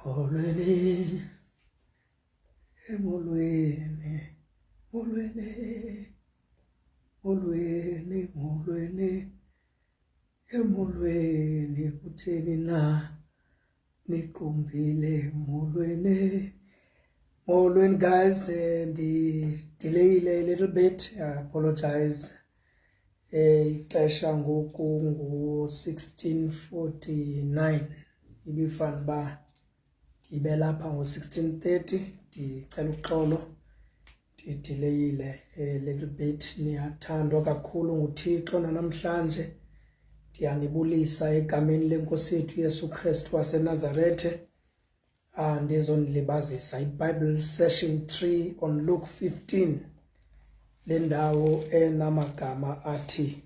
Molweni, molweni, molweni, molweni, molweni, molweni, kutheni na niqumbile molweni. Molweni guys, delayed a little bit, I apologize. Ixesha ngoku ngu-16:49 ibifana ba ndibe lapha ngo-16:30. Ndicela uxolo ndidelayile a little bit. Niyathandwa kakhulu nguThixo nanamhlanje. Ndiyanibulisa egameni lenkosi yethu Yesu Kristu waseNazarethe. Ndizonilibazisa iBible session 3 on Luke 15. Le ndawo enamagama athi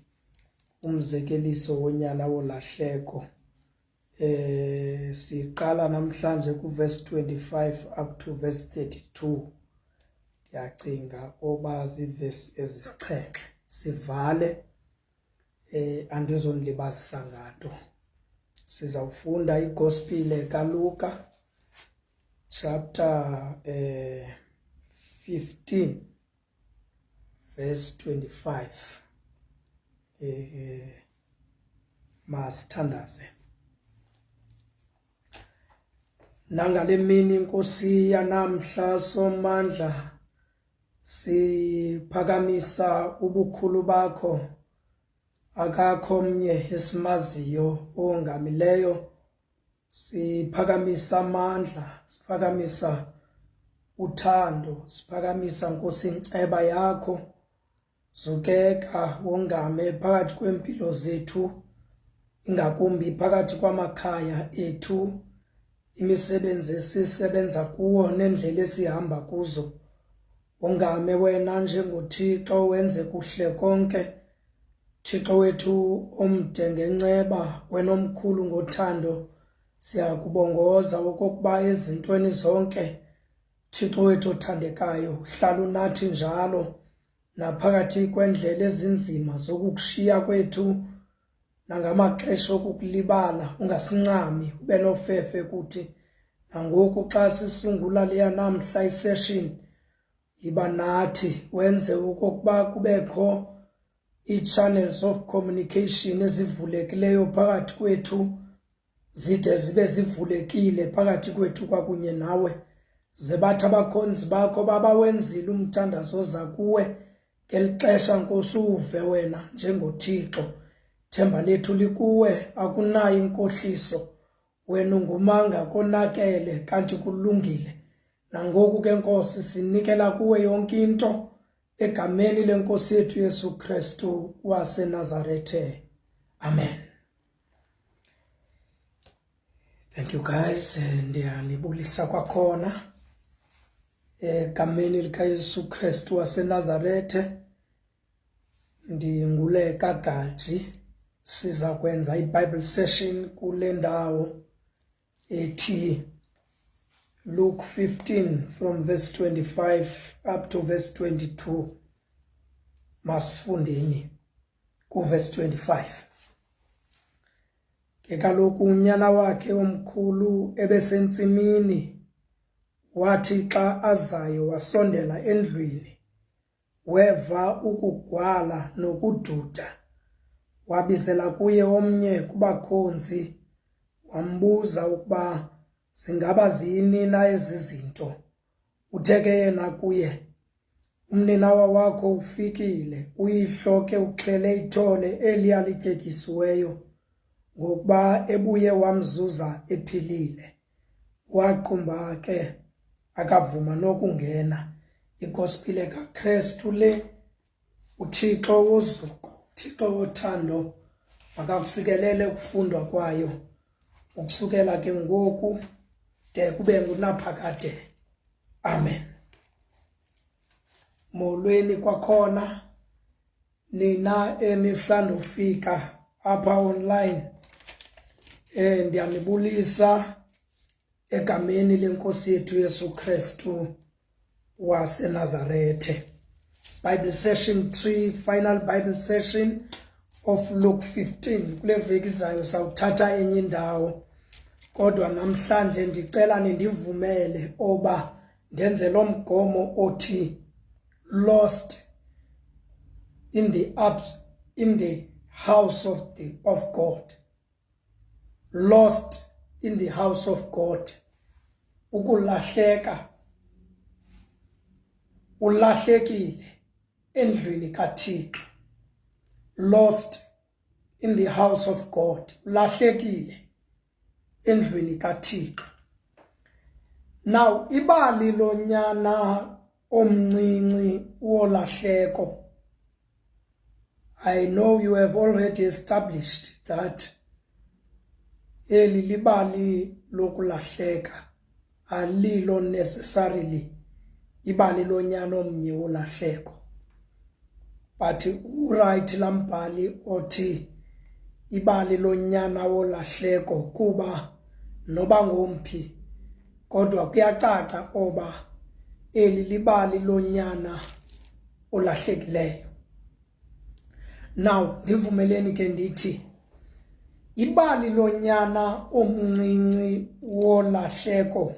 umzekeliso wonyana wolahleko. Siqala namhlanje kuverse 25 up to verse 32. Ndiyacinga oba ziverse ezisixhenxe. Sivale andizonilibazisa nganto. Sizawufunda iGospel kaLuka chapter 15 verse 25. Masithandaze. Nangale mini inkosi yanamhla somandla siphakamisa ubukhulu bakho. Akakho omnye esimaziyo ongamileyo. Siphakamisa amandla, siphakamisa uthando, siphakamisa Nkosi inceba yakho. Zukeka wongame phakathi kwempilo zethu, ingakumbi phakathi kwamakhaya ethu, imisebenzi esisebenza kuwo nendlela esihamba kuzo. Wongame wena njengoThixo, wenze kuhle konke. Thixo wethu omde ngenceba, wena omkhulu ngothando, siyakubongoza okokuba ezintweni zonke Thixo wethu othandekayo uhlala unathi njalo, naphakathi kwendlela ezinzima zokukushiya kwethu nangamaxesha okukulibala ungasincami, ube nofefe kuthi. Nangoku xa sisungula leya namhla isession, yiba nathi, wenze okokuba kubekho ii-channels of communication ezivulekileyo phakathi kwethu, zide zibe zivulekile phakathi kwethu kwakunye nawe. Ze bathi abakhonzi bakho babawenzile umthandazo oza kuwe ngeli xesha Nkosi uve wena njengoThixo. Themba lethu likuwe, akunayo inkohliso. Wena ungumanga konakele kanti kulungile. Nangoku ke Nkosi sinikela kuwe yonke into egameni lenkosi yethu Yesu Kristu waseNazarethe. Amen. Thank you guys. Ndiyanibulisa kwakhona egameni likaYesu Kristu waseNazarethe. Ndinguleka Gaji. Siza kwenza iBible session kule ndawo ethi Luke 15 from verse 25 up to verse 22. Masifundeni kuverse 25. Kaloku unyana wakhe omkhulu ebesentsimini, wathi xa azayo wasondela endlwini, weva ukugwala nokududa. Wabizela kuye omnye kubakhonzi, wambuza ukuba zingaba ziyinina ezi zinto. Uthe ke yena kuye, umninawa wakho ufikile, uyihlo ke uxhele ithole eliya lityetyisiweyo, ngokuba ebuye wamzuza ephilile. Waqumba ke akavuma nokungena. iGospel kaKristu le. uThixo wozuko, uThixo wothando, makakusikelele ukufundwa kwayo ukusukela ke ngoku de kube ngunaphakade. Amen. Molweni kwakhona nina enisandufika apha online. Ndiyanibulisa egameni lenkosi yethu Yesu Kristu waseNazarethe. Bible session 3, final Bible session of Luke 15. Kule veki zayo sawuthatha enye indawo kodwa namhlanje ndicela nindivumele oba ndenze lo mgomo othi lost in the house of God. Lost in the house of God. Ukulahleka. Ulahlekile endlwini kaThixo. Lost in the house of God. Ulahlekile endlwini kaThixo. Now, ibali lonyana omncinci wolahleko. I know you have already established that eli libali lokulahleka alilo necessarily ibali lonyana omnye wolahleko. But uright lambhali othi ibali lonyana wolahleko kuba noba ngomphi kodwa kuyacaca oba eli libali lonyana olahlekileyo. Now ndivumeleni ke ndithi ibali lonyana omncinci wolahleko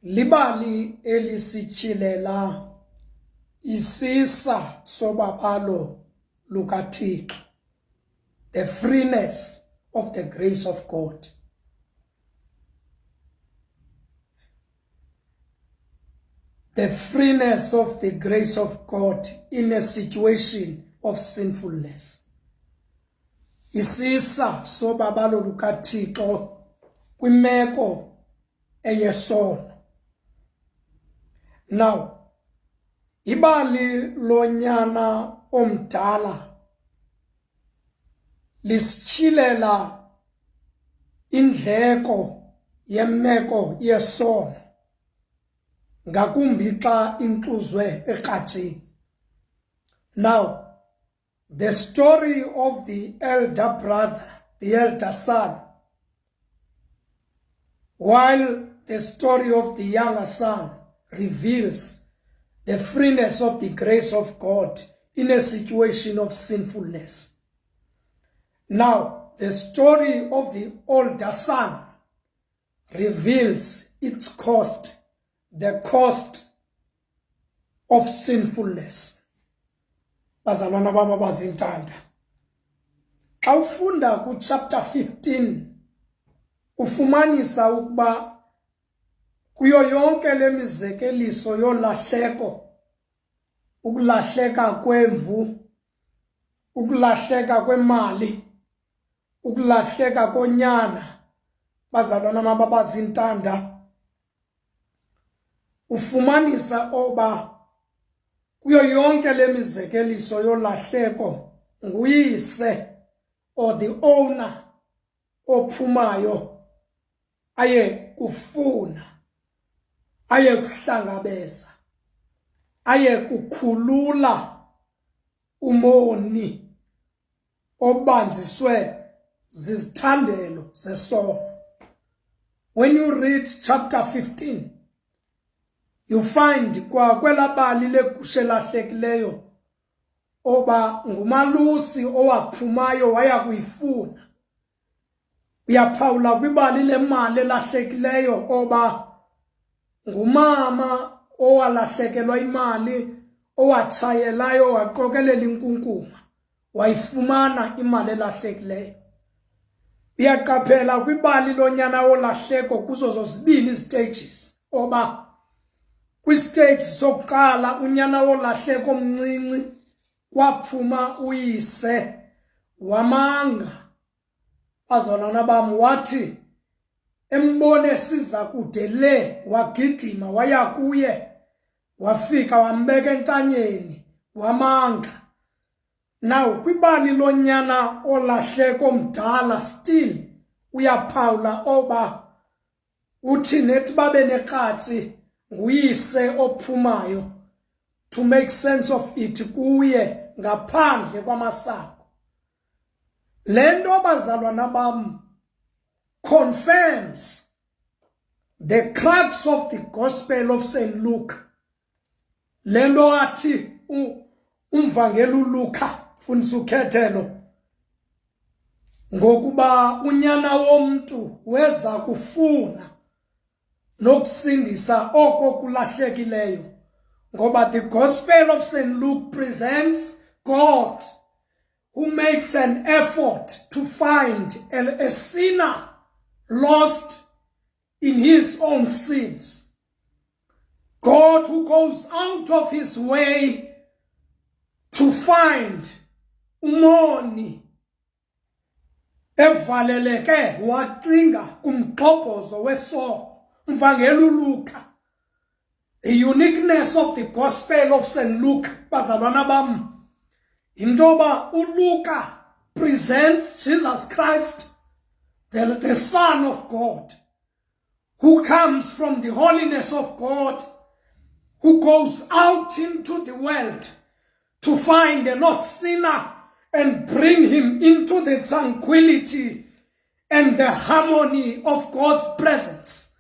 libali elisitshilela isisa sobabalo lukaThixo, the freeness of the grace of God. The freeness of the grace of God in a situation of sinfulness. Isisa sobabalo lukaThixo kwimeko eyesono. Now, ibali lonyana omdala lisitshilela indleko yemeko yesono ngakumbi xa inxuzwe eqathini. Now, the story of the elder brother, the elder son, while the story of the younger son reveals the freeness of the grace of God in a situation of sinfulness. Now, the story of the older son reveals its cost, the cost of sinfulness. Bazalwana baba bazintanda. Xa ufunda ku chapter 15 ufumanisa ukuba kuyo yonke lemizekeliso yolahleko, ukulahleka kwemvu, ukulahleka kwemali, ukulahleka konyana, bazalwana baba bazintanda, ufumanisa oba kuyo yonke lemizekeliso yolahleko nguyise or the owner ophumayo aye kufuna, aye kuhlangabeza, aye kukhulula umoni obanjiswe zizithandelo zesono. When you read chapter 15, you find kwa kwela bali legushe lahlekileyo oba ngumalusi owaphumayo waya kuyifuna. Uyaphawula kwibali lemali elahlekileyo oba ngumama owalahlekelwa imali, owatshayelayo waqokelela inkunkuma, wayifumana imali elahlekileyo. Uyaqaphela kwibali lonyana wolahleko kuzo zozibini stages oba kwistage sokuqala unyana wolahleko omncinci kwaphuma uyise wamanga. Bazalwana bam, wathi embone siza kude le wagidima waya kuye, wafika wambeka entanyeni wamanga. Now kwibali lonyana olahleko omdala still uyaphawula oba uthi nethi babe nekratsi nguyise ophumayo to make sense of it kuye ngaphandle kwamasango. Lendo bazalwana bam confirms the crux of the gospel of St. Luke. Lendo athi umvangeli uLuka, fundisa ukhethelo, ngokuba unyana womntu weza kufuna nokusindisa oko kulahlekileyo, ngoba the Gospel of St. Luke presents God who makes an effort to find a sinner lost in his own sins. God who goes out of his way to find umoni evaleleke waqinga kumgxobhozo wesono. Mvangeli uLuka. The uniqueness of the Gospel of St. Luke, bazalwana bam, intoba uLuka presents Jesus Christ, the Son of God, who comes from the holiness of God, who goes out into the world to find a lost sinner and bring him into the tranquility and the harmony of God's presence.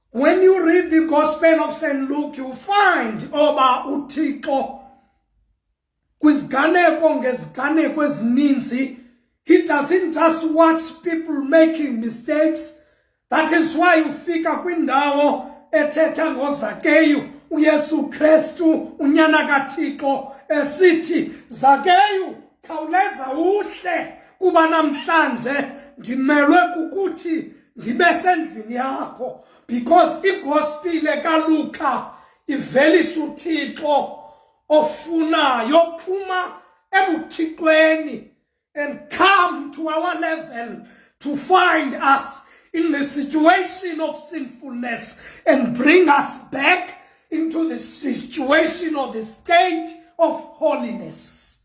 When you read the Gospel of St. Luke, you find oba uThixo kwiziganeko ngeziganeko ezininzi. He doesn't just watch people making mistakes. That is why you fika kwindawo ethetha ngoZakeyu, uYesu Kristu unyana kaThixo esithi, Zakeyu, khawuleza uhle kuba namhlanje ndimelwe kukuthi ndibe sendlini yakho. Because igospel kaLuka ivelisa uThixo ofunayo phuma ebuthixweni and come to our level to find us in the situation of sinfulness and bring us back into the situation or the state of holiness.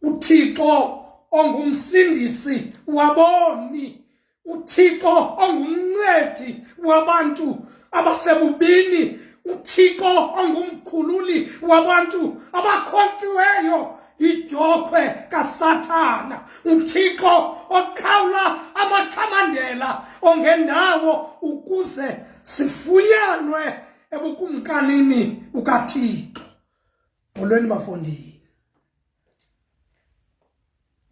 uThixo ongumsindisi waboni, uThixo ongumncedi wabantu abasebubini, uThixo ongumkhululi wabantu abakhonkxiweyo idyokwe kaSathana, uThixo oqhawula amakhamandela ongendawo ukuze sifunyanwe ebukumkanini bukaThixo. Molweni bafondini.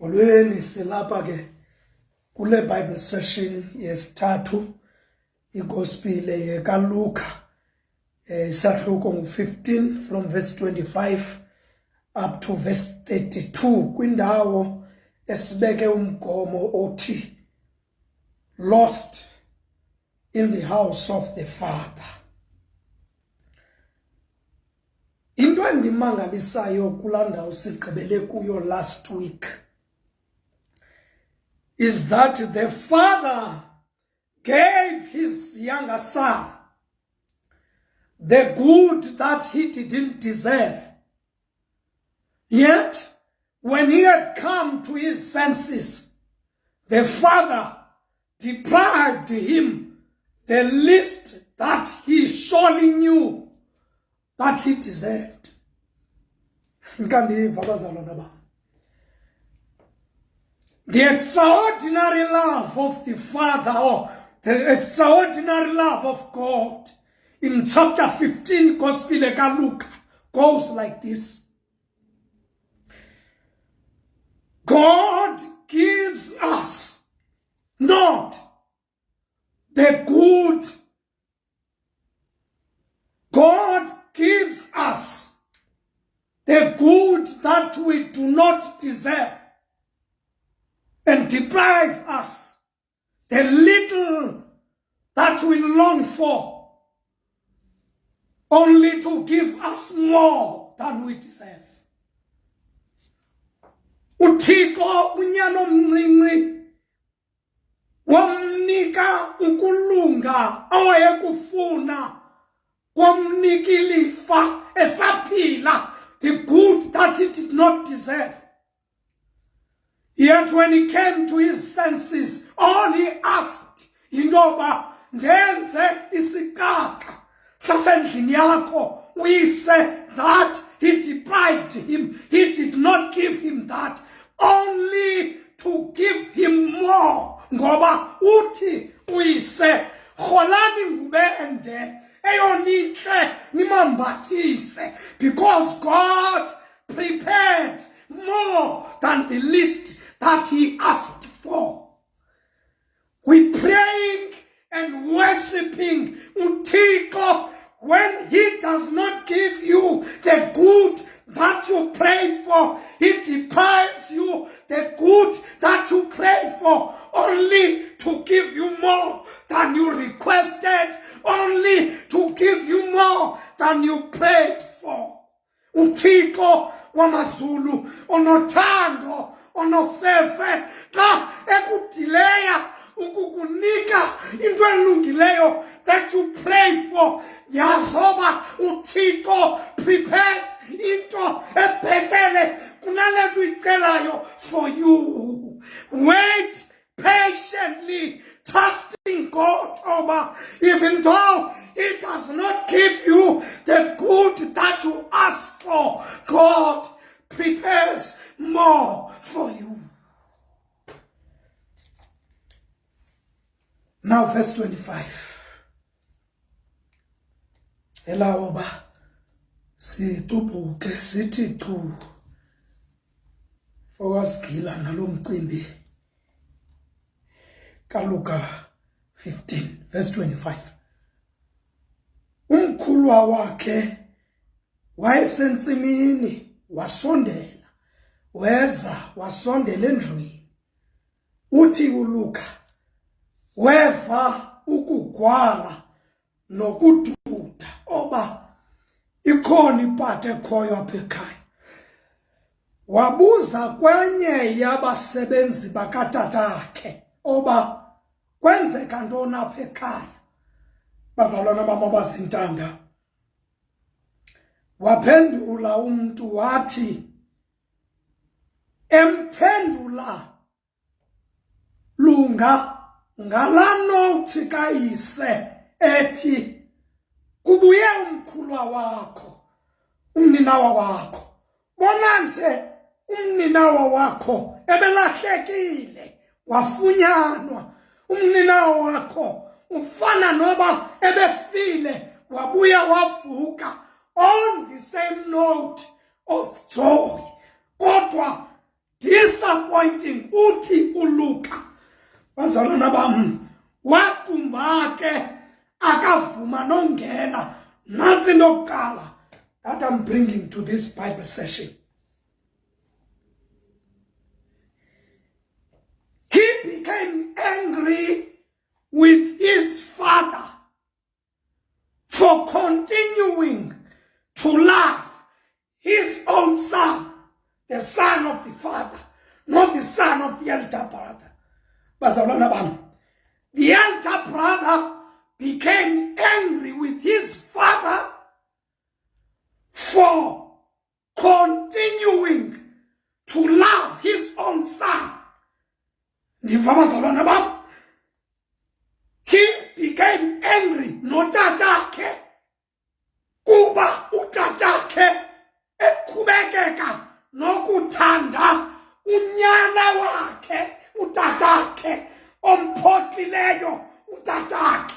Molweni silapha ke kule Bible session yesithathu igospel yekaLuka isahluko ngu-15 from verse 25 up to verse 32 kwindawo esibeke umgomo othi lost in the house of the Father. Into endimangalisayo kulaa ndawo sigqibele kuyo last week is that the Father gave his younger son the good that he didn't deserve. Yet, when he had come to his senses, the Father deprived him the least that he surely knew that he deserved. The extraordinary love of the Father, or the extraordinary love of God, in chapter 15, Gospel Luke, goes like this. God gives us not the good. God gives us the good that we do not deserve and deprive us the little that we long for, only to give us more than we deserve. uThixo unyana omncinci wamnika ukulunga awayekufuna, kwamnika ilifa esaphila, the good that he did not deserve. Yet when he came to his senses, all he asked, intoba ndenze isikaka sasendlini yakho uyise, that he deprived him. He did not give him that, only to give him more. Ngoba uthi uyise, kholani ngubende eyonihle nimambathise, because God prepared more than the least that he asked for. We praying and worshipping uThixo when he does not give you the good that you pray for. He deprives you the good that you pray for, only to give you more than you requested, only to give you more than you prayed for. uThixo wamazulu onothando onofefe xa ekudileya ukukunika into elungileyo that you pray for, yazoba uThixo prepares into ebhetele kunale uyicelayo for you. Wait patiently, trusting God over, even though He does not give you the good that you ask for, God prepares more for you. Now verse 25. Elaoba situbuke sithi chu fokasigila nalomcimbi kaLuka 15 verse 25. Umkhulwa wakhe wayesensimini wasondela, weza wasondela endlwini. Uthi uLuka weva ukugwala nokududa oba ikhona ipathe ekhoyo apha ekhaya. Wabuza kwenye yabasebenzi bakatatakhe oba kwenzeka ntoni apha ekhaya. Bazalwana bam abazintanda, waphendula umntu wathi, emphendula lunga ngala nothi kayise ethi, kubuye umkhulwa wakho, umninawa wakho. Bona nje umninawa wakho ebelahlekile wafunyanwa. Umninawa wakho ufana noba ebefile wabuya wavuka, on the same note of joy. Kodwa disappointing. Uthi uLuka, bazalwana bam, waqumba ke akavuma nongena. Nansi into yokuqala that I'm bringing to this Bible session. He became angry with his father for continuing to love his own son, the son of the father, not the son of the elder brother. Bazalwana bam, the elder brother became angry with his father for continuing to love his own son. Ndiva bazalwana bam, he became angry notatakhe kuba utatakhe eqhubekeka nokuthanda unyana wakhe utatakhe omphoqileyo utatakhe.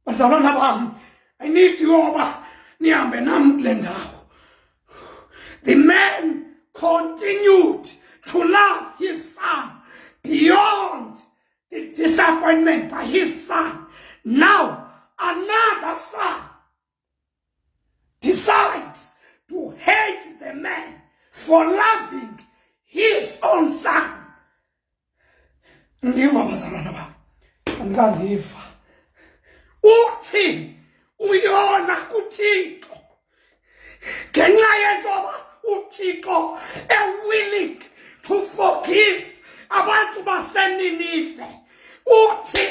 Bazalwana bam, I need you oba nihambe nam kule ndawo. The man continued to love his son beyond the disappointment by his son. Now another son decides to hate the man for loving his own son. Ndiva bazalwana bam, andikandiva. Uthi uyona kuThixo ngenxa yentoba uThixo willing to forgive abantu baseNinive. Uthi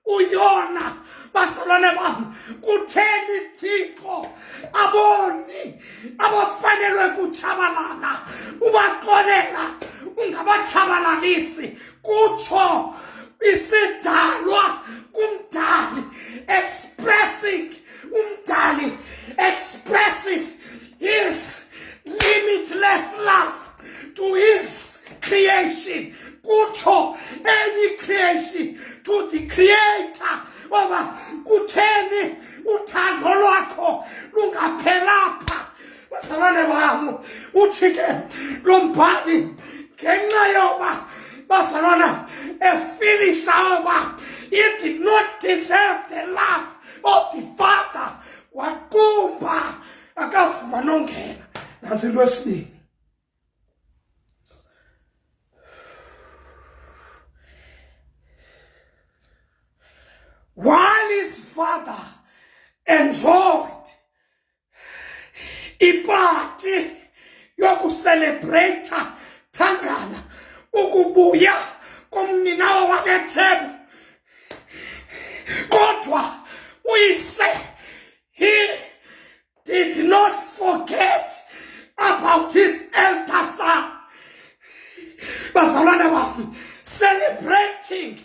uyona bazalwane bam, kutheni Thixo aboni abafanelwe kutshabalala ubaxolela ungabatshabalalisi. Kutsho isidalwa kumdali, expressing umdali expresses his limitless love to his creation. Kutsho any creation to the creator. Oba kutheni uthando lwakho lungaphelapha. Bazalwane bam, uthi ke lo mbhali ngenxa yoba bazalwana efilisha uba he did not deserve the love of the Father, waqumba akavuma nongena. Nansi into yesibini. While his father enjoyed ipati yokucelebrate thangana ukubuya komninawa wakeThebe, kodwa uyise, he did not forget about his elder son. Bazalwane bami, celebrating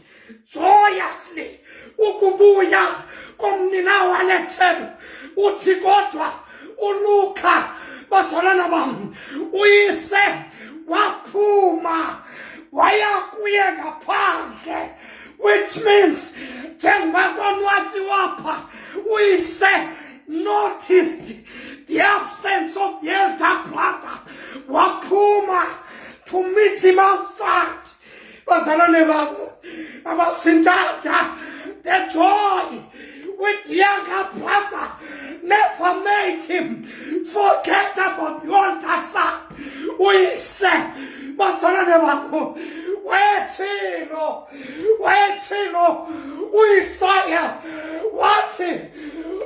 joyously ukubuya komninawa wakeThebe, uthi kodwa uLuka, bazalwane bami, uyise waphuma waya kuye ngaphandle, which means njengoba konwathiwapha uyise noticed the absence of the elder brother, waphuma to meet him outside. Bazalwane bami abasintatha, the joy with the younger brother never made him forget about the older son. Uyise, bazalwane bami, wethilo uIsaya wathi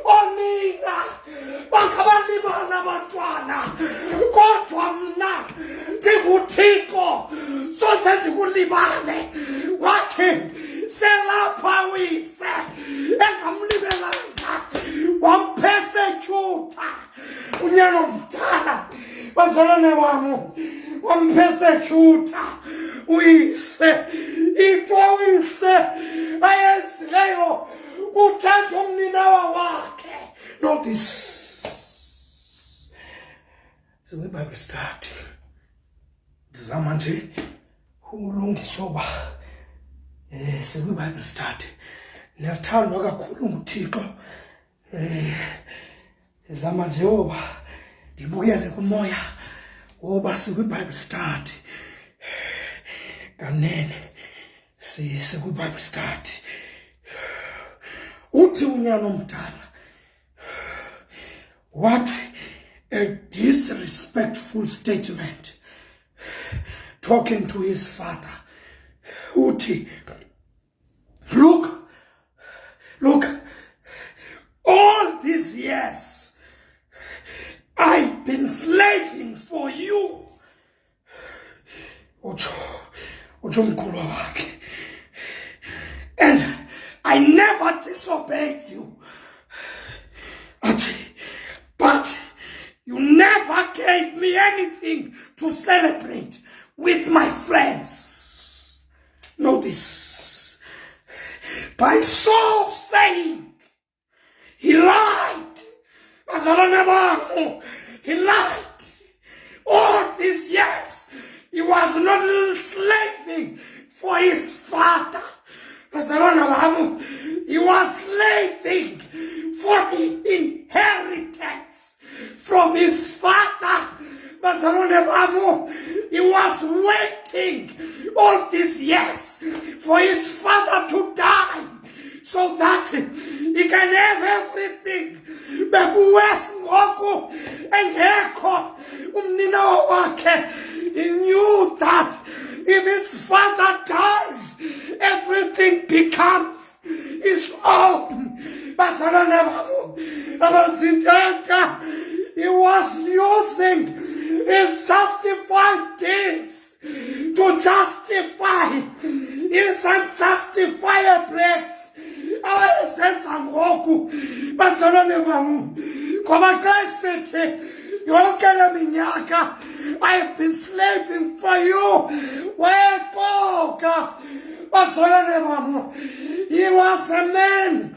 onina bangabalibala abantwana, kodwa mna ndinguThixo sose ndikulibale. Wathi selapha uyise engamlibelanga wampersecute unyana omdala, bazalwane bami, wampersecute uyise. Into uyise ayenzileyo kuthatha umninawa wakhe. Notice, so iBible study ndizama nje ulungisa uba sekwiBible study niyathandwa kakhulu nguThixo. Ndizama nje uba ndibuyele kumoya woba sekwiBible study kanene, sekwiBible study. Uthi unyana omdala, what a disrespectful statement, talking to his father. Uthi, look, all these years I've been slaving for you. Utsho umkhulu wakhe, and I never disobeyed you. But you never gave me anything to celebrate with my friends. Notice, by so saying, he lied. He lied. All these years, he was not slaving for his father. He was slaving for the inheritance from his father. He was waiting all these years for his father to die so that he can have everything. He knew that if his father dies, everything becomes his own. He was using his justified deeds to justify his unjustifiable. Awayesenza ngoku bazalwane bami ngoba xa esithi yonke le minyaka I've been slaving for you, weqoka bazalwane bami. He was a man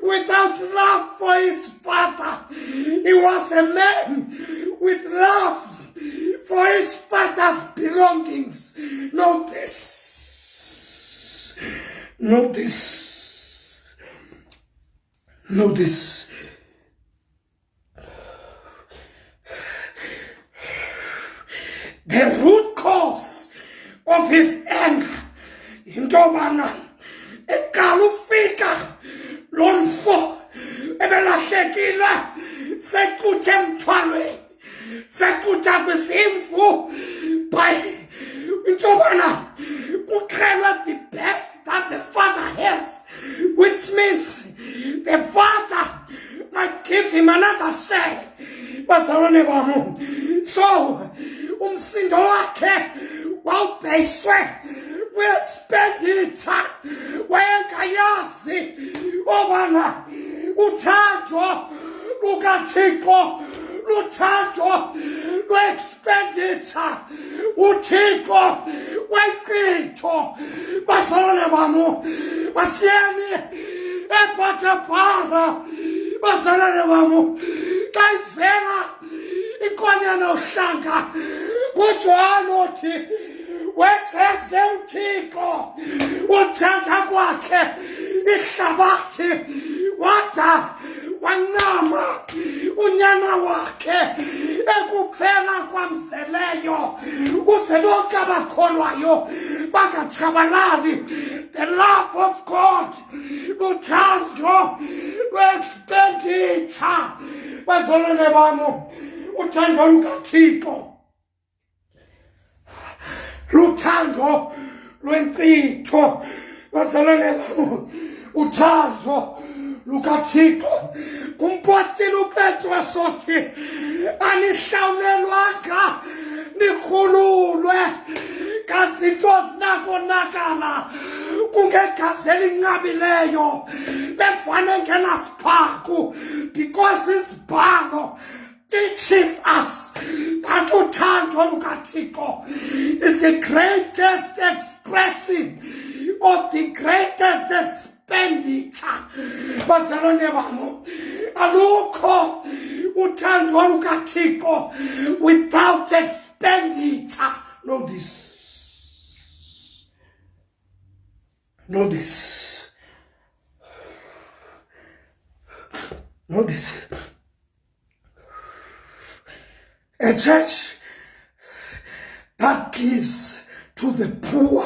without love for his father. He was a man with love for his father's belongings. Notice. The root cause of his anger. Into yobana eqala ufika lo mfo ebelahlekile sequthe emthwalweni sequtha kwisimfu by into yobana kuqhelwe the best that the father has, which means the father might give him another share. Bazalwane bam, so umsindo wakhe wawubhekiswe kwi-expenditure wayengayazi obana uthando lukaThixo luthando lwe-expenditure uThixo wenkcitho. Bazalwane bam, masiyeni eBhathapara. Bazalwane bam, xa ivela inkonyana uhlanga kuJohane othi wenzenze uThixo uthanda kwakhe ihlabathi wada wancama unyana wakhe ekuphela kwamzeleyo uze bonke abakholwayo bangatshabalali. The love of God luthando lwe-expenditure. Bazalwane bam, uthando lukaThixo luthando lwenkcitho. Bazalwane bam, uthando lukaThixo. Kumpostile uPetro sothi anihlawulelwanga nikhululwe kazinto zinakonakala kungegazi elinqabileyo befane ngenasiphaku, because isibhalo teaches us that uthando lukaThixo is the greatest expression of the greatest expenditure. Bazalwane bam, alukho uthando lukaThixo without expenditure. Know this. Know this. Know this. A church that gives to the poor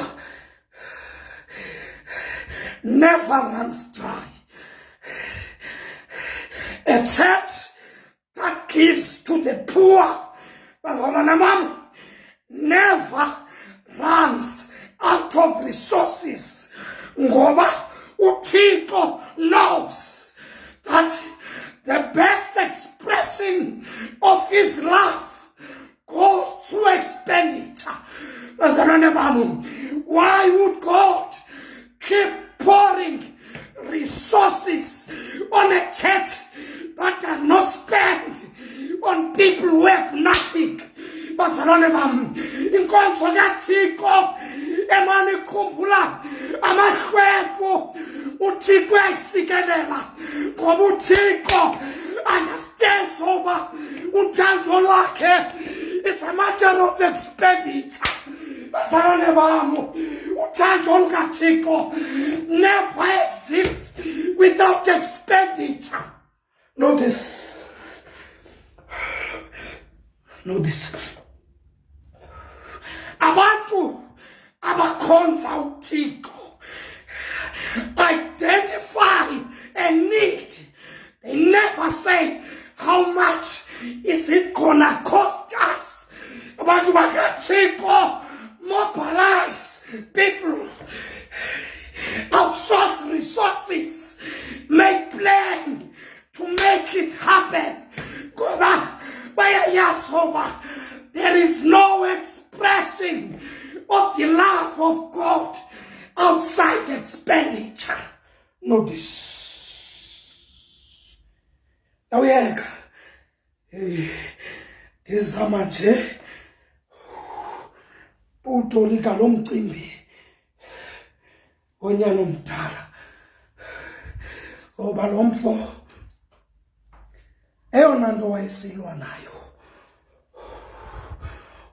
never runs dry. A church that gives to the poor, never runs out of resources. Ngoba uThixo knows that the best expression of his love goes through expenditure. Why would God keep pouring resources on a church that does not spend on people who have nothing? Bazalwane bam, inkonzo kaThixo emane ikhumbula amahlwempu uThixo uyayisikelela ngoba uThixo understands over uthando lwakhe is a matter of expenditure. Bazalwane bam, uthando lukaThixo never exists without expenditure. Know this. Know this. Abantu abakhonza uThixo identify a need. They never say, how much is it gonna cost us? Abantu bakaThixo mobilize people, outsource resources, make plan to make it happen. There is no expression of the love of God outside expenditure. Know this. Now, this is how much utolika lo mcimbi onyana omdala ngoba lo mfo eyona nto wayesilwa nayo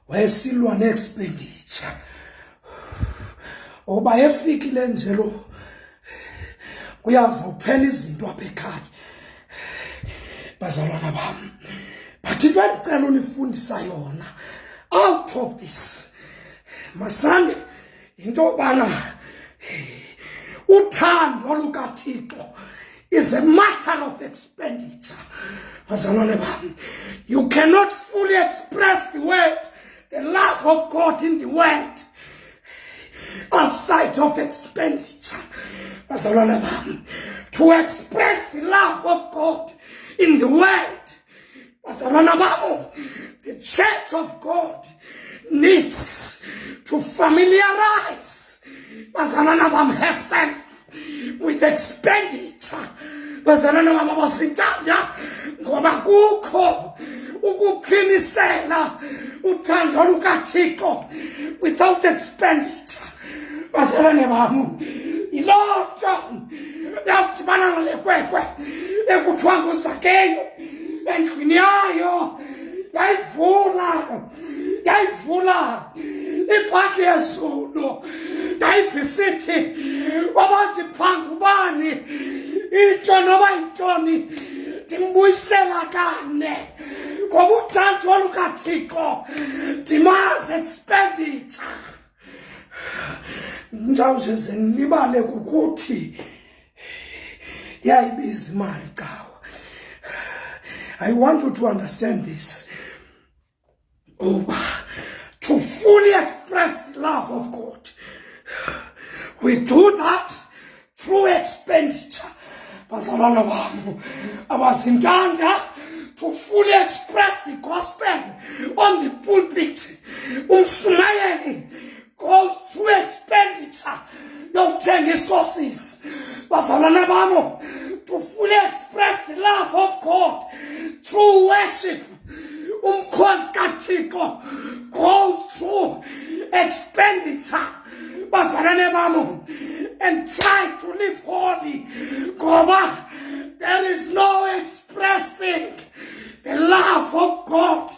wayesilwa ne-expenditure oba efikile nje lo kuyaza uphela izinto apha ekhaya. Bazalwana bam, but into endicela unifundisa yona out of this Masande into bana uthando lukaThixo is a matter of expenditure. You cannot fully express the love of God in the world outside of expenditure. To express the love of God in the world, the church of God needs to familiarize herself with expenditure. Ngoba kukho ukuphinisela uthando lukaThixo without expenditure. Bazalwane bam, ilonto yakudibana nale kwekwe ekuthiwa nguZakeyu endlwini yayo yayivula ibhaki yezulu yayivisithi wabathi phansi ubani into noba yintoni ndimbuyisela kane ngoba uthando lukaThixo demands expenditure. Njawuze zenibale kukuthi yayibiza imali cawa. I want you to understand this. To fully express the love of God, we do that through expenditure. Bazalwana bam, abasintanda, to fully express the gospel on the pulpit, umshumayeli goes through expenditure. Don't change his sources. Bazalwana bam, to fully express the love of God through worship, umkhonzi kaThixo goes through expenditure. Bazalwane bam, and try to live holy. Ngoba there is no expressing the love of God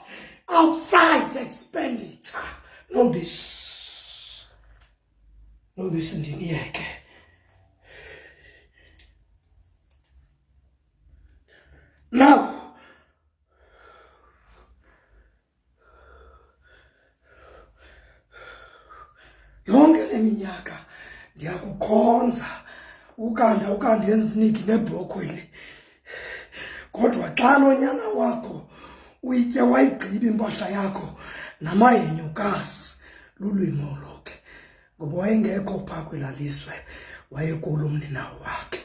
outside expenditure. Know this ndiniyeke. Now, yonke leminyaka ndiyakukhonza ukandenziniki nebrokholi, kodwa xa nonyana wakho uyitye wayigqiba impahla yakho namayenyukazi lulwimi olo ke, ngoba wayengekho phaa kwelaliswe, wayekulo umninawo wakhe.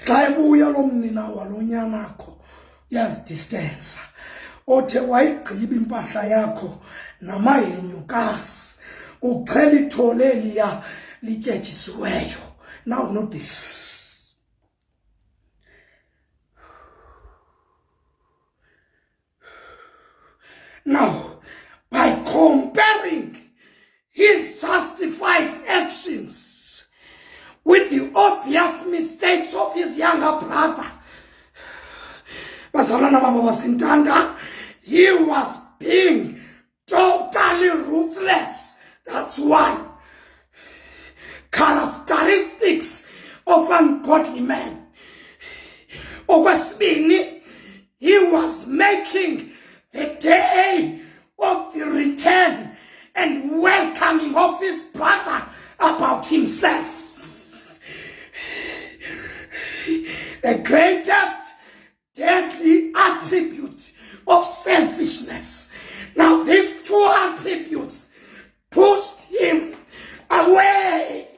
Xa ebuya lo mninawo walonyanakho uyazidistensa, othe wayigqiba impahla yakho namayenyukazi uxhela ithole eliya lityetyisiweyo. Now note this. Now, by comparing his justified actions with the obvious mistakes of his younger brother, he was being totally ruthless. That's one. Characteristics of ungodly men. Okwesibini, he was making the day of the return and welcoming of his brother about himself. The greatest deadly attribute of selfishness. Now these two attributes pushed him away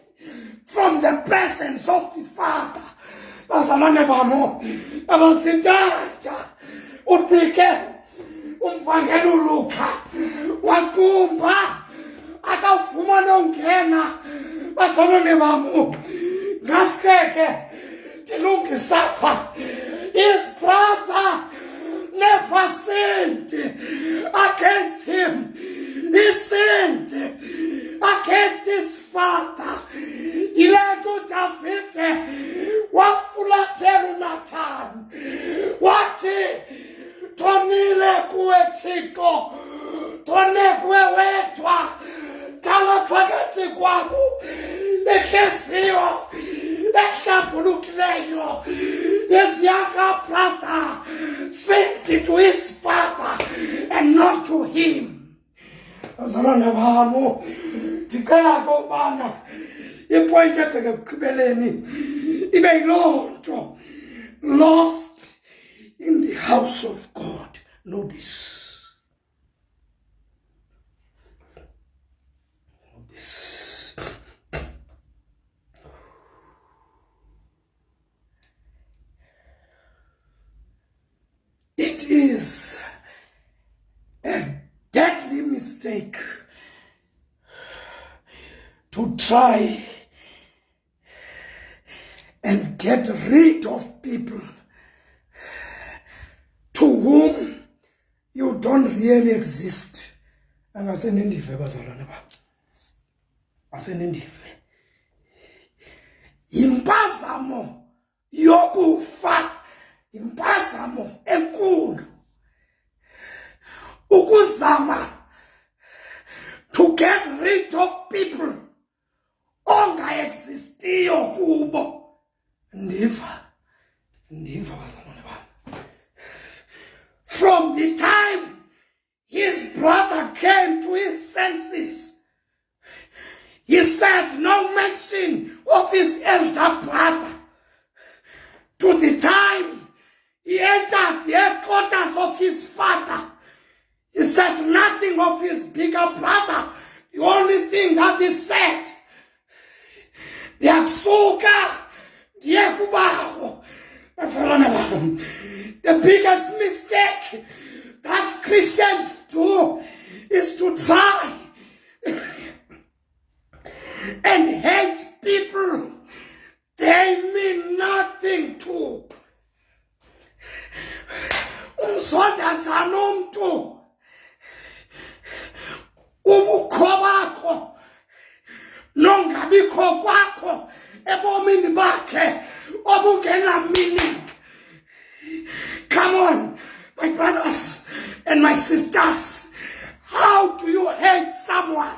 from the presence of the Father. Bazalwane bam, abasintanta uphike umvangeli uLuka waqumba akavuma nongena. Bazalwane bam, ngasikeke ndilungisa apha. His brother never sinned against him. He sinned against his father. Ileto Davide wafulathela uNathan wathi tonile kuwe Thixo, tone kuwe wedwa, dala phakathi kwabo ihliziyo ehlambulukileyo. This younger brother sent to his father and not to him. Bazalwane bam, ndicela ukubana ipoint ebheke ekugqibeleni ibe yiloo nto, lost in the house of God. Know this. Know this. It is a deadly mistake to try and get rid of people to whom you don't really exist. Angasenindive bazalwane bam. Asenindive. Impazamo yokufa, impazamo enkulu. Ukuzama to get rid of people ongaexistiyo kubo. Ndiva bazalwane bam. From the time his brother came to his senses, he said no mention of his elder brother. To the time he entered the headquarters of his father, he said nothing of his bigger brother. The only thing that he said, the biggest mistake that Christians do is to try and hate people they mean nothing to. Ubukho nongabikho kwakho ebomini bakhe obungena meaning. Come on, my brothers and my sisters, how do you hate someone?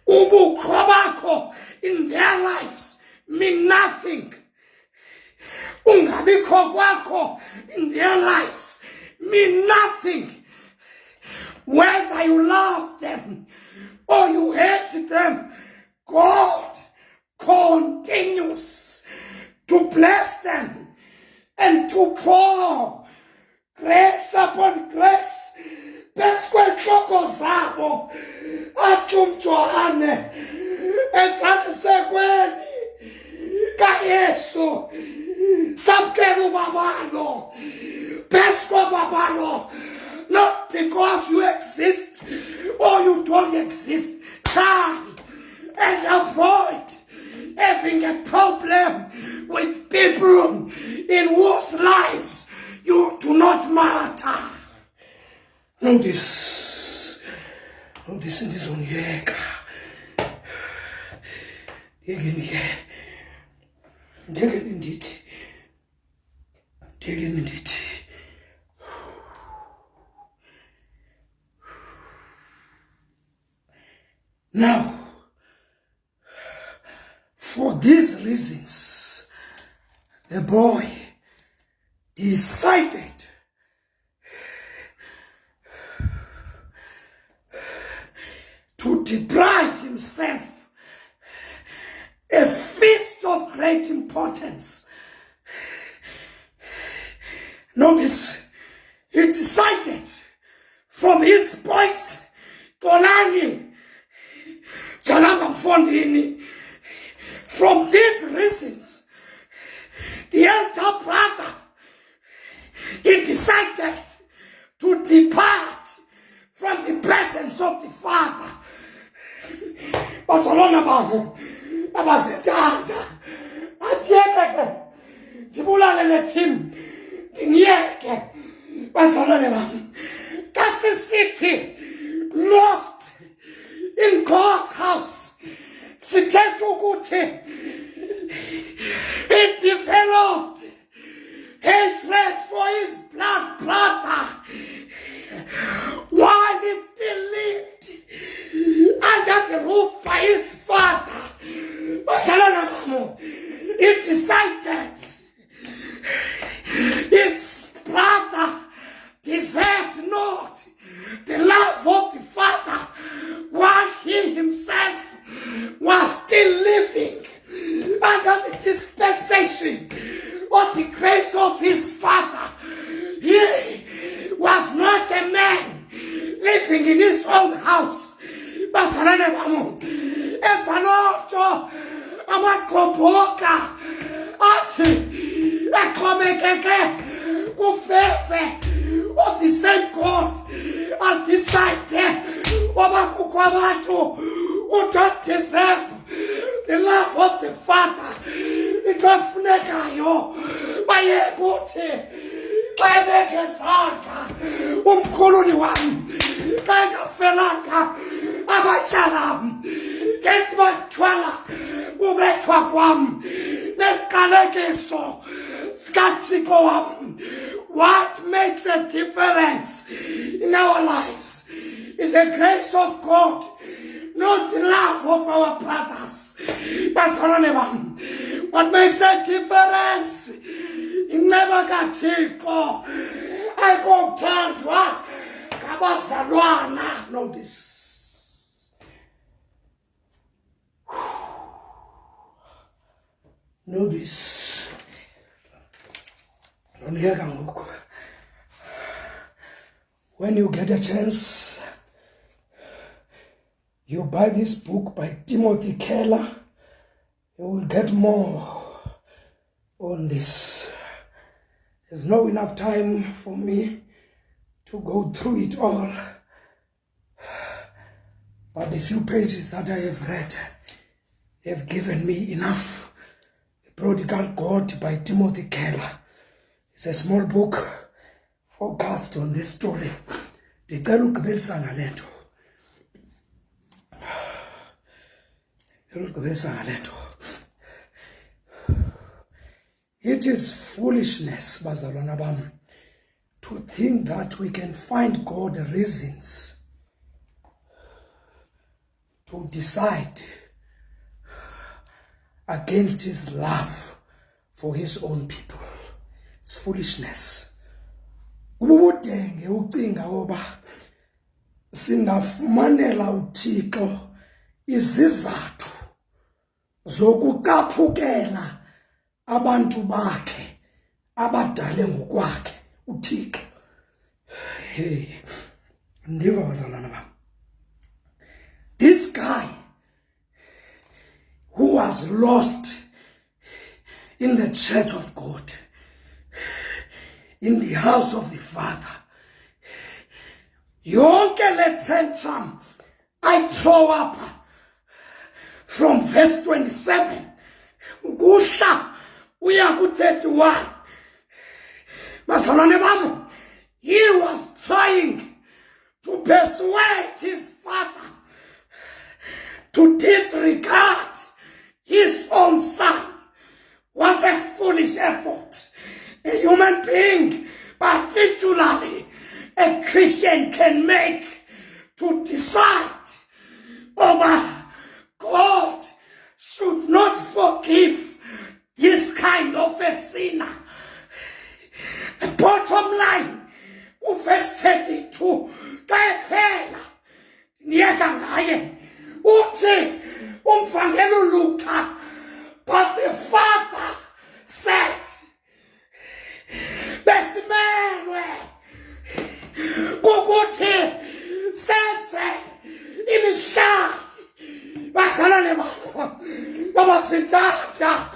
Ubukho bakho in their lives mean nothing. Ungabikho kwakho in their lives mean nothing. Whether you love them or you hate them, God continues to bless them and to pour grace upon grace. Peskwekoko zabo atumjohane esalisekweni kaYesu sabkelu babalo pesko babalo. Not because you exist or you don't exist. Try and avoid having a problem with people in whose lives you do not matter. Know this in this own yeka. Indeed. Now, for these reasons, the boy decided to deprive himself a feast of great importance. Notice, he decided from his point, Golani, from these reasons, the elder brother, he decided to depart from the presence of the father. Barcelona babu, abasitanda, atiyeke, dibulale letim, dinieke, Barcelona babu, Kansas City lost in God's house. He developed hatred for his blood brother while he still lived under the roof by his father. He decided his brother deserved not the love of the father. Why in his own house. Bazalwane bam, enza loo nto amagqobhoka athi exhomekeke kufefe of the same God. I'll decide oba kukho abantu who don't deserve the love of the Father. Into efunekayo bayeke uthi xa ebeke izandla umkhululi wam xa engafelanga amatyala am ngenzi bathwala ubethwa kwam nesiqalekiso sikaThixo wam. What makes a difference in our lives is the grace of God, not the love of our brothers. Bazalwane bam, what makes a difference inceba kaThixo ayikokuthandwa ngabazalwana. Know this. Know this. When you get a chance, you buy this book by Timothy Keller. You will get more on this. There's not enough time for me to go through it all. But the few pages that I have read have given me enough. The Prodigal God by Timothy Keller. It's a small book focused on this story. Ndicela ukugqibelisa ngale nto. It is foolishness, bazalwana bam, to think that we can find God reasons to decide against his love for his own people. It's foolishness. Ubudenge ucinga oba singafumanela uThixo izizathu zokucaphukela abantu bakhe abadale ngokwakhe uThixo. Hey, ndiva bazalwana bam. This guy who was lost in the church of God, in the house of the Father, yonke le tantrum I throw up from verse 27 ukuhla uya ku-31. Bazalwane bam, he was trying to persuade his father to disregard his own son. What a foolish effort a human being, particularly a Christian, can make to decide over God should not forgive this kind of a sinner. The bottom line, verse 32, kayaphela niyeka ngaye uthi umvangeli Luka, but the Father said, besimelwe kukuthi senze imihlali. Bazalwane bam, babasithatha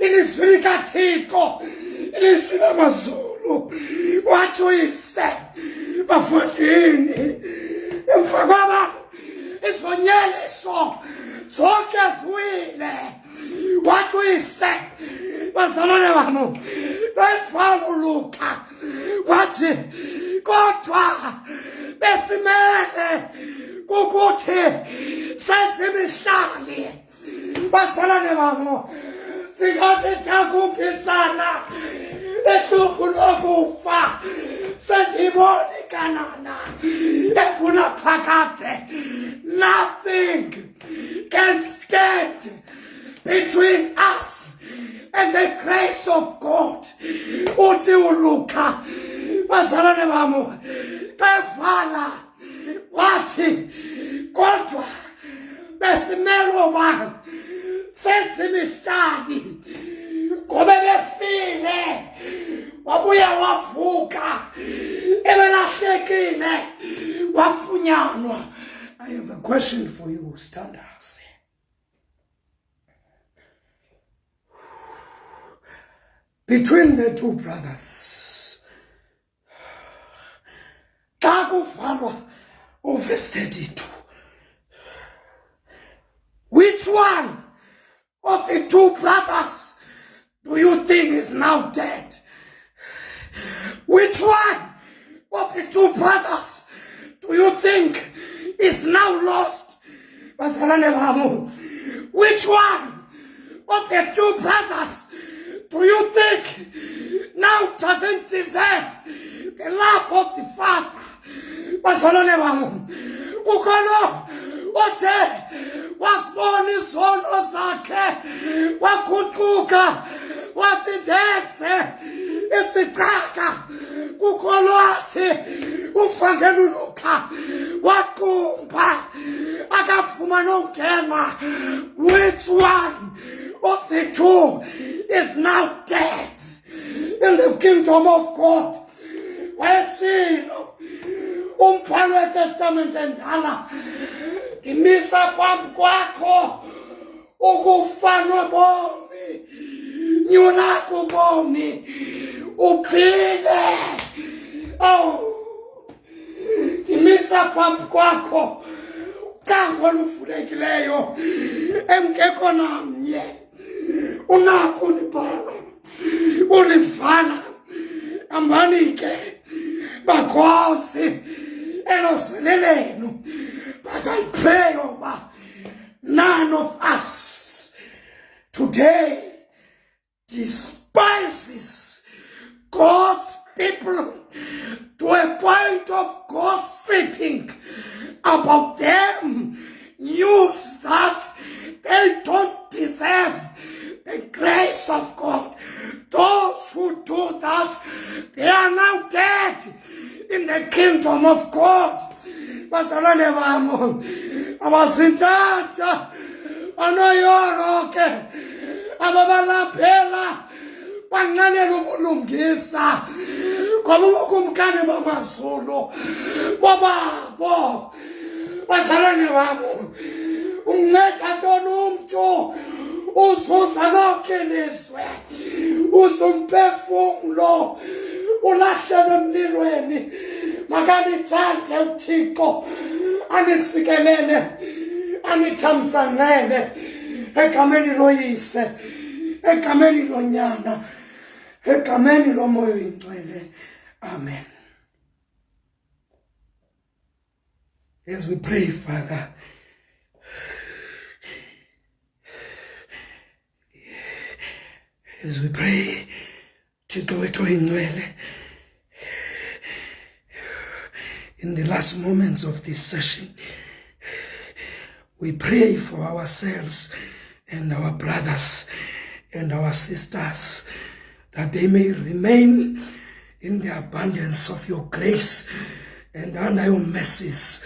ilizwi likaThixo, ilizwi lamazulu, wathi uyise bafundini emva kwaba izonyeliso zonke ziwile, wathi uyise. Bazalwane bam, bayifana uLuka wathi kodwa besimele kukuthi senze imihlali. Bazalwane bam, singathi takumbisana ehluku lokufa sendibona ikanana efuna phakade. Nothing can stand between us and the grace of God. Uthi uLuka, bazalwane bam, kavala wathi kodwa besimelo bam senze imihlali ngoba befile wabuya wavuka ebelahlekile wafunyanwa. I have a question for you, standards. Between the two brothers, xa kuvalwa verse 32, which one of the two brothers do you think is now dead? Which one of the two brothers do you think is now lost? Which one of the two brothers do you think now doesn't deserve the love of the Father? Ukolo othe wasibona isono sakhe waguquka wathi njenze isicaka ukolo athi umfangela uLuka waqumba akafumana ungena. Which one of the two is now dead in the kingdom of God? Wethilo umbhalo weTestament endala ndimisa phambi kwakho ukufa nobomi, nyula kubomi uphile. Ndimisa phambi kwakho ucango oluvulekileyo engekho namnye unakho ulibhala ulivala. Hambani ke bakhonzi elozwelelenu. But I pray over none of us today despises God's people to a point of gossiping about them, news that they don't deserve the grace of God. Those who do that, they are now dead in the kingdom of God. Bazalwane bami, abasintanta anoyoroke ababalaphela banqanela ubulungisa ngoba ukumkani bamaZulu bobabo. Bazalwane bami, unceda ntoni umuntu uzuza lonke ilizwe, uzumphefumulo ulahlelwe emlilweni? Makanithande uThixo, anisikelele, anithamsanqele egameni loYise, egameni loNyana, egameni loMoya Oyingcwele. Amen. As we pray, Father, as we pray, Thixo wethu oyingcwele, in the last moments of this session, we pray for ourselves and our brothers and our sisters, that they may remain in the abundance of your grace and under your mercies.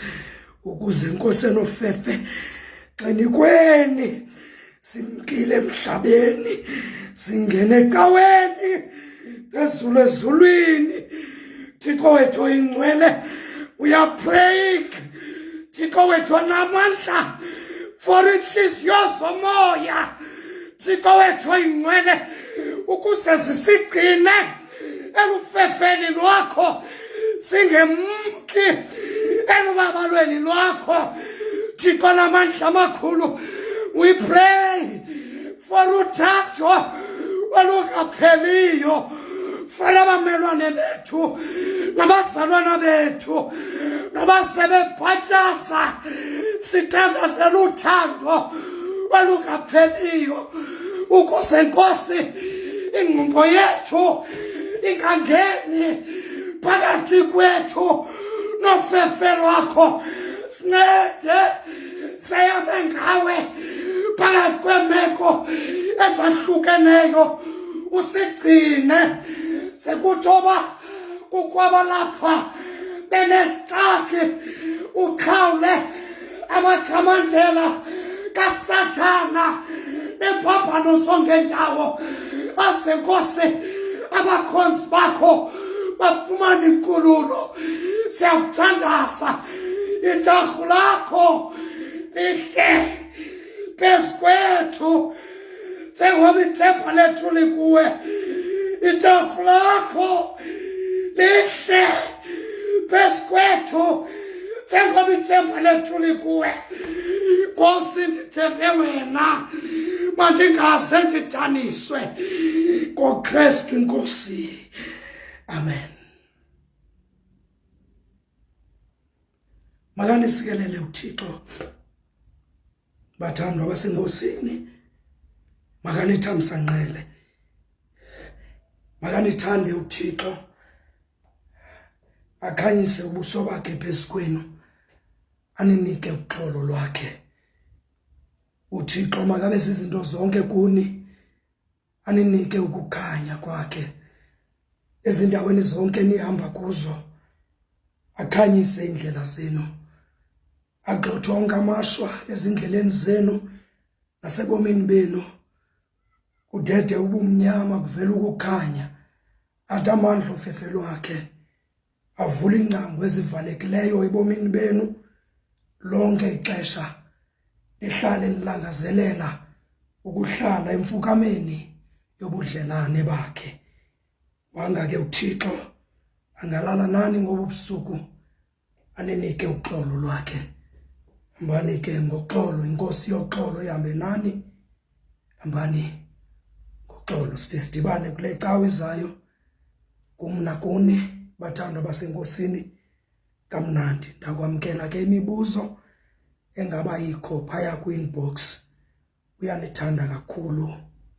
Ukuze Nkosi enofefe xenikweni simkile emhlabeni, singene ecaweni phezulu ezulwini. Thixo wethu oyingcwele, we are praying, Thixo wethu onamandla, for inhliziyo zomoya, Thixo wethu oyingcwele, ukuze sisigcine elufefeni lwakho, singemki elubabalweni lwakho, Thixo namandla amakhulu. We pray for uthando olungapheliyo for abamelwane bethu nabazalwana bethu nabasebebhatyaza, sithandazela uthando olungapheliyo ukuze Nkosi ingqumbo yethu ingangeni phakathi kwethu nofefe lwakho. Sincede sihambe ngawe phakathi kwemeko ezahlukeneyo, usigcine sekuthoba kukwaba lapha benesitaki, ukhawule amakhamandela kaSathana neembambano zonke ndawo asenkosi abakhonzi bakho bafumana inkululo siyakuthandaza itarhu lakho lihle phezu kwethu njengoba ithemba lethu likuwe itarhu lakho lihle phezu kwethu njengoba ithemba lethu likuwe Nkosi ndithembe wena mandingaze ndidaniswe ngoKristu Nkosi amen makanisikelele uThixo bathandwa basenkosini makanithamsanqele makanithande uThixo akhanyise ubuso bakhe phezu kwenu aninike uxolo lwakhe uThixo makabe izinto zonke kuni aninike ukukhanya kwakhe ezindaweni zonke nihamba kuzo akhanyise indlela zenu agxothe onke amashwa ezindleleni zenu nasebomini benu kudede ubumnyama kuvela ukukhanya athi amandla ofefelo wakhe avula ingcango ezivalekileyo ebomini benu lonke ixesha lihlale nilangazelela ukuhlala emfukameni yobudlelane bakhe wanga ke uThixo angalala nani ngoba ubusuku aninike uxolo lwakhe mbani ke ngoxolo inkosi yoxolo ihambe nani hambani ngoxolo sidibane kule cawe izayo kumna kuni bathandwa basenkosini kamnandi ndakwamkela ke imibuzo engaba yikho phaya ku-inbox uyanithanda kakhulu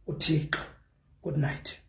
uThixo good night